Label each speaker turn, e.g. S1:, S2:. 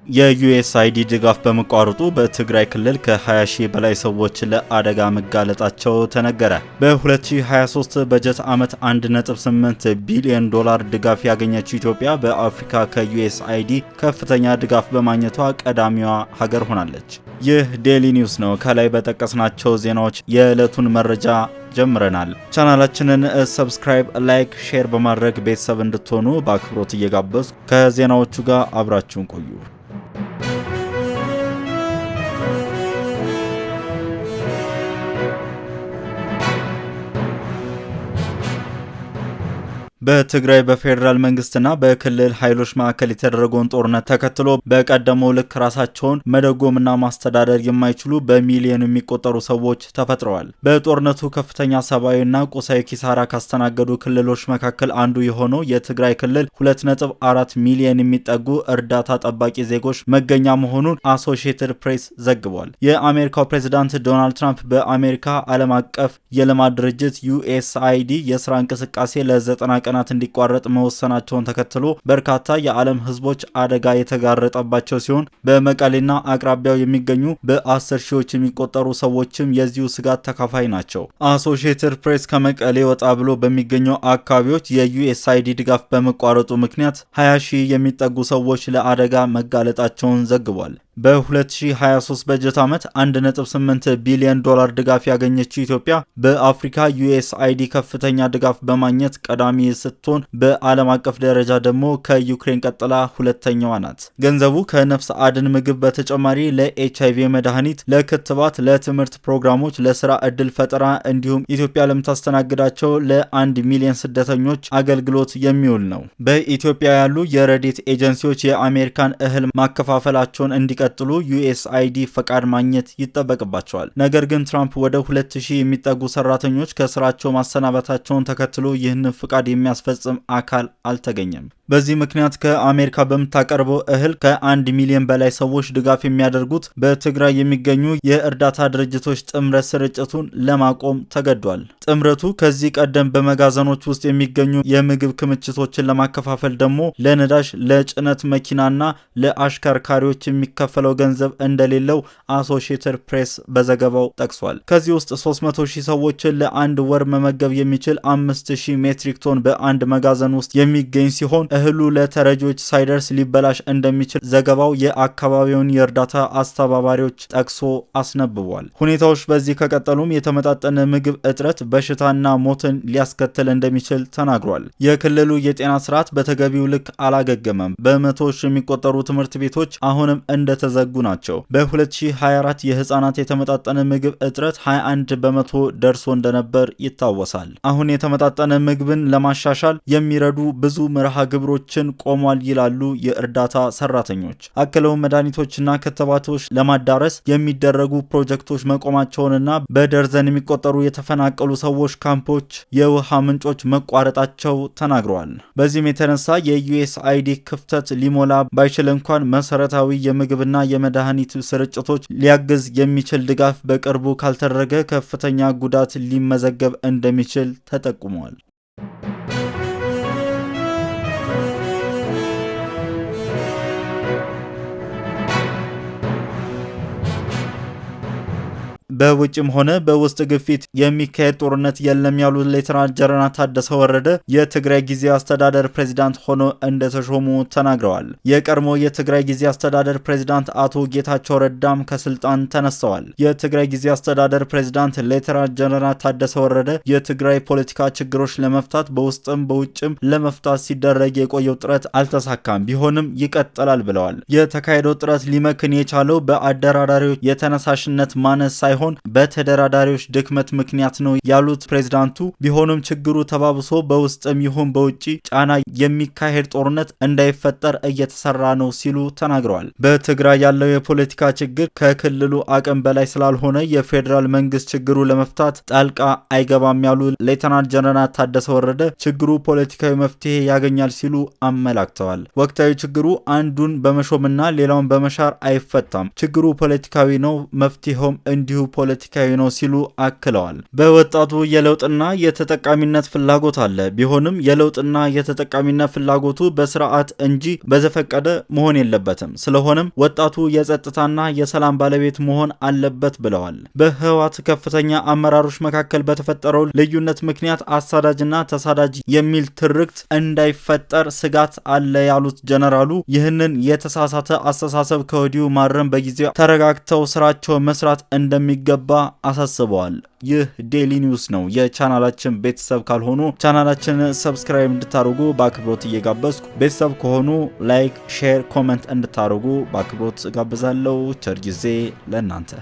S1: የዩኤስአይዲ ድጋፍ በመቋረጡ በትግራይ ክልል ከ20 ሺህ በላይ ሰዎች ለአደጋ መጋለጣቸው ተነገረ። በ2023 በጀት ዓመት 1.8 ቢሊዮን ዶላር ድጋፍ ያገኘችው ኢትዮጵያ በአፍሪካ ከዩኤስአይዲ ከፍተኛ ድጋፍ በማግኘቷ ቀዳሚዋ ሀገር ሆናለች። ይህ ዴሊ ኒውስ ነው። ከላይ በጠቀስናቸው ዜናዎች የዕለቱን መረጃ ጀምረናል። ቻናላችንን ሰብስክራይብ፣ ላይክ፣ ሼር በማድረግ ቤተሰብ እንድትሆኑ በአክብሮት እየጋበዝኩ ከዜናዎቹ ጋር አብራችሁን ቆዩ። በትግራይ በፌዴራል መንግስትና በክልል ኃይሎች መካከል የተደረገውን ጦርነት ተከትሎ በቀደመው ልክ ራሳቸውን መደጎምና ማስተዳደር የማይችሉ በሚሊዮን የሚቆጠሩ ሰዎች ተፈጥረዋል። በጦርነቱ ከፍተኛ ሰብአዊና ቁሳዊ ኪሳራ ካስተናገዱ ክልሎች መካከል አንዱ የሆነው የትግራይ ክልል 2.4 ሚሊዮን የሚጠጉ እርዳታ ጠባቂ ዜጎች መገኛ መሆኑን አሶሺየትድ ፕሬስ ዘግቧል። የአሜሪካው ፕሬዝዳንት ዶናልድ ትራምፕ በአሜሪካ ዓለም አቀፍ የልማት ድርጅት ዩኤስአይዲ የስራ እንቅስቃሴ ለ90 ቀናት እንዲቋረጥ መወሰናቸውን ተከትሎ በርካታ የዓለም ህዝቦች አደጋ የተጋረጠባቸው ሲሆን በመቀሌና አቅራቢያው የሚገኙ በ10 ሺዎች የሚቆጠሩ ሰዎችም የዚሁ ስጋት ተካፋይ ናቸው። አሶሺየትድ ፕሬስ ከመቀሌ ወጣ ብሎ በሚገኙ አካባቢዎች የዩኤስአይዲ ድጋፍ በመቋረጡ ምክንያት 20 ሺህ የሚጠጉ ሰዎች ለአደጋ መጋለጣቸውን ዘግቧል። በ2023 በጀት ዓመት 1.8 ቢሊዮን ዶላር ድጋፍ ያገኘችው ኢትዮጵያ በአፍሪካ ዩኤስአይዲ ከፍተኛ ድጋፍ በማግኘት ቀዳሚ ስትሆን በዓለም አቀፍ ደረጃ ደግሞ ከዩክሬን ቀጥላ ሁለተኛዋ ናት። ገንዘቡ ከነፍስ አድን ምግብ በተጨማሪ ለኤችአይቪ መድኃኒት፣ ለክትባት፣ ለትምህርት ፕሮግራሞች፣ ለስራ ዕድል ፈጠራ እንዲሁም ኢትዮጵያ ለምታስተናግዳቸው ለ1 ሚሊዮን ስደተኞች አገልግሎት የሚውል ነው። በኢትዮጵያ ያሉ የረድኤት ኤጀንሲዎች የአሜሪካን እህል ማከፋፈላቸውን እንዲቀጥሉ ዩኤስአይዲ ፈቃድ ማግኘት ይጠበቅባቸዋል። ነገር ግን ትራምፕ ወደ 2000 የሚጠጉ ሰራተኞች ከስራቸው ማሰናበታቸውን ተከትሎ ይህንን ፍቃድ የሚያስፈጽም አካል አልተገኘም። በዚህ ምክንያት ከአሜሪካ በምታቀርበው እህል ከ1 ሚሊዮን በላይ ሰዎች ድጋፍ የሚያደርጉት በትግራይ የሚገኙ የእርዳታ ድርጅቶች ጥምረት ስርጭቱን ለማቆም ተገዷል። ጥምረቱ ከዚህ ቀደም በመጋዘኖች ውስጥ የሚገኙ የምግብ ክምችቶችን ለማከፋፈል ደግሞ ለነዳጅ፣ ለጭነት መኪናና ለአሽከርካሪዎች የሚከፈለው ገንዘብ እንደሌለው አሶሺየትድ ፕሬስ በዘገባው ጠቅሷል። ከዚህ ውስጥ 300 ሺህ ሰዎችን ለአንድ ወር መመገብ የሚችል 5000 ሜትሪክ ቶን በአንድ መጋዘን ውስጥ የሚገኝ ሲሆን እህሉ ለተረጂዎች ሳይደርስ ሊበላሽ እንደሚችል ዘገባው የአካባቢውን የእርዳታ አስተባባሪዎች ጠቅሶ አስነብቧል። ሁኔታዎች በዚህ ከቀጠሉም የተመጣጠነ ምግብ እጥረት በሽታና ሞትን ሊያስከትል እንደሚችል ተናግሯል። የክልሉ የጤና ስርዓት በተገቢው ልክ አላገገመም። በመቶዎች የሚቆጠሩ ትምህርት ቤቶች አሁንም እንደተዘጉ ናቸው። በ2024 የህፃናት የተመጣጠነ ምግብ እጥረት 21 በመቶ ደርሶ እንደነበር ይታወሳል። አሁን የተመጣጠነ ምግብን ለማሻሻል የሚረዱ ብዙ መርሃ ግብሮችን ቆሟል ይላሉ የእርዳታ ሰራተኞች። አክለው መድኃኒቶችና ክትባቶች ለማዳረስ የሚደረጉ ፕሮጀክቶች መቆማቸውንና በደርዘን የሚቆጠሩ የተፈናቀሉ ሰዎች ካምፖች የውሃ ምንጮች መቋረጣቸው ተናግረዋል። በዚህም የተነሳ የዩኤስአይዲ ክፍተት ሊሞላ ባይችል እንኳን መሰረታዊ የምግብና የመድኃኒት ስርጭቶች ሊያግዝ የሚችል ድጋፍ በቅርቡ ካልተደረገ ከፍተኛ ጉዳት ሊመዘገብ እንደሚችል ተጠቁሟል። በውጭም ሆነ በውስጥ ግፊት የሚካሄድ ጦርነት የለም ያሉት ሌተናል ጀነራል ታደሰ ወረደ የትግራይ ጊዜያዊ አስተዳደር ፕሬዝዳንት ሆኖ እንደተሾሙ ተናግረዋል። የቀድሞ የትግራይ ጊዜያዊ አስተዳደር ፕሬዝዳንት አቶ ጌታቸው ረዳም ከስልጣን ተነስተዋል። የትግራይ ጊዜያዊ አስተዳደር ፕሬዝዳንት ሌተናል ጀነራል ታደሰ ወረደ የትግራይ ፖለቲካ ችግሮች ለመፍታት በውስጥም በውጭም ለመፍታት ሲደረግ የቆየው ጥረት አልተሳካም፣ ቢሆንም ይቀጥላል ብለዋል። የተካሄደው ጥረት ሊመክን የቻለው በአደራዳሪዎች የተነሳሽነት ማነስ ሳይሆን በተደራዳሪዎች ድክመት ምክንያት ነው ያሉት ፕሬዝዳንቱ ቢሆንም ችግሩ ተባብሶ በውስጥም ይሁን በውጪ ጫና የሚካሄድ ጦርነት እንዳይፈጠር እየተሰራ ነው ሲሉ ተናግረዋል። በትግራይ ያለው የፖለቲካ ችግር ከክልሉ አቅም በላይ ስላልሆነ የፌዴራል መንግስት ችግሩ ለመፍታት ጣልቃ አይገባም ያሉ ሌተናል ጀነራል ታደሰ ወረደ ችግሩ ፖለቲካዊ መፍትሄ ያገኛል ሲሉ አመላክተዋል። ወቅታዊ ችግሩ አንዱን በመሾምና ሌላውን በመሻር አይፈታም። ችግሩ ፖለቲካዊ ነው፣ መፍትሄውም እንዲሁ ፖለቲካዊ ነው ሲሉ አክለዋል። በወጣቱ የለውጥና የተጠቃሚነት ፍላጎት አለ። ቢሆንም የለውጥና የተጠቃሚነት ፍላጎቱ በስርዓት እንጂ በዘፈቀደ መሆን የለበትም። ስለሆነም ወጣቱ የጸጥታና የሰላም ባለቤት መሆን አለበት ብለዋል። በህወሓት ከፍተኛ አመራሮች መካከል በተፈጠረው ልዩነት ምክንያት አሳዳጅና ተሳዳጅ የሚል ትርክት እንዳይፈጠር ስጋት አለ ያሉት ጀነራሉ ይህንን የተሳሳተ አስተሳሰብ ከወዲሁ ማረም በጊዜው ተረጋግተው ስራቸው መስራት እንደሚገባ አሳስበዋል። ይህ ዴሊ ኒውስ ነው። የቻናላችን ቤተሰብ ካልሆኑ ቻናላችንን ሰብስክራይብ እንድታደርጉ በአክብሮት እየጋበዝኩ ቤተሰብ ከሆኑ ላይክ፣ ሼር፣ ኮሜንት እንድታደርጉ በአክብሮት ጋብዛለሁ። ቸር ጊዜ ለእናንተ።